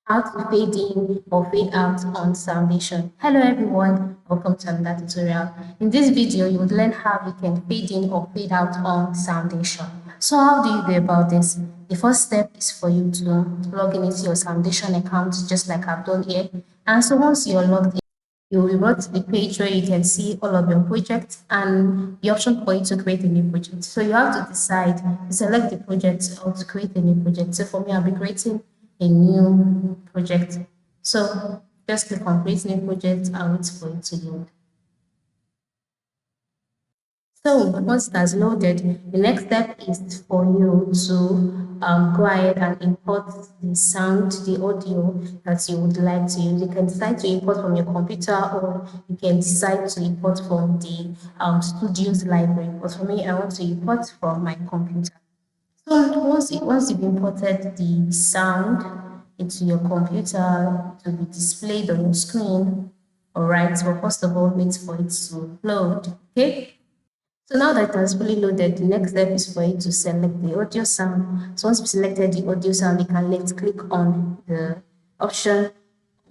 How to fade in or fade out on Soundation. Hello everyone, welcome to another tutorial. In this video, you would learn how you can fade in or fade out on Soundation. So how do you go about this? The first step is for you to log in into your Soundation account, just like I've done here. And so once you're logged in, you will revert to the page where you can see all of your projects and the option for you to create a new project. So you have to decide to select the project or to create a new project. So for me, I'll be creating a new project. So just click on create new project and wait for it to load. So once it has loaded, the next step is for you to go ahead and import the sound, the audio that you would like to use. You can decide to import from your computer or you can decide to import from the studio's library. But for me, I want to import from my computer. So once you've imported the sound into your computer to be displayed on your screen, all right, so first of all, wait for it to load, okay? So now that it has fully loaded, the next step is for you to select the audio sound. So once you've selected the audio sound, you can left click on the option.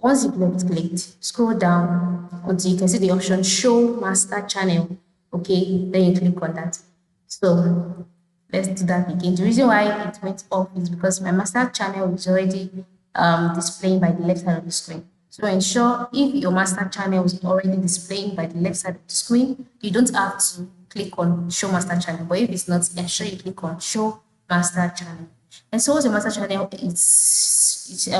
Once you've left clicked, scroll down until you can see the option show master channel. Okay, then you click on that. So let's do that again. The reason why it went off is because my master channel is already displaying by the left side of the screen. So ensure if your master channel is already displaying by the left side of the screen, you don't have to click on show master channel. But if it's not, ensure you click on show master channel. And so once the master channel is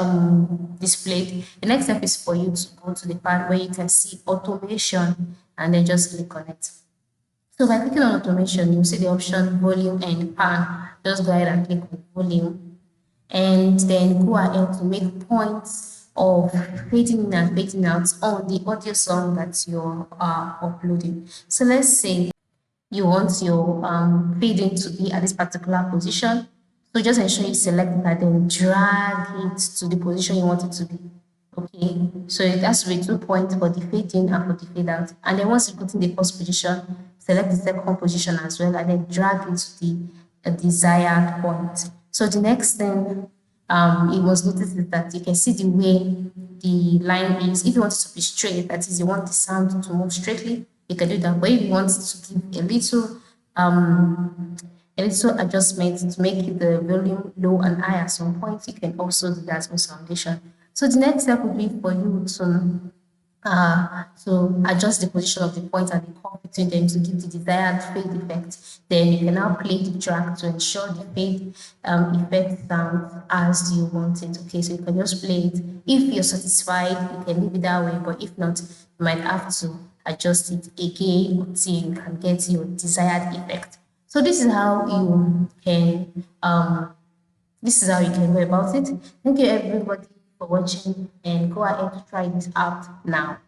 displayed, the next step is for you to go to the part where you can see automation and then just click on it. So by clicking on automation, you see the option volume and pan. Just go ahead and click on volume and then go ahead to make points of fading in and fading out on the audio song that you're uploading. So let's say you want your fading to be at this particular position. So just ensure you select it and then drag it to the position you want it to be. Okay, so it has to be 2 points for the fade in and for the fade out. And then once you put in the first position, select the second position as well and then drag it to the desired point. So the next thing you must notice is that you can see the way the line is. If you want it to be straight, that is, you want the sound to move straightly, you can do that. But if you want to give a little adjustment to make the volume low and high at some point, you can also do that with Soundation. So the next step would be for you to adjust the position of the point and the curve between them to give the desired fade effect. Then you can now play the track to ensure the fade effect sounds as you want it. Okay, so you can just play it. If you're satisfied, you can leave it that way, but if not, you might have to adjust it again until you can get your desired effect. So this is how you can go about it. Thank you everybody for watching and go ahead to try this out now.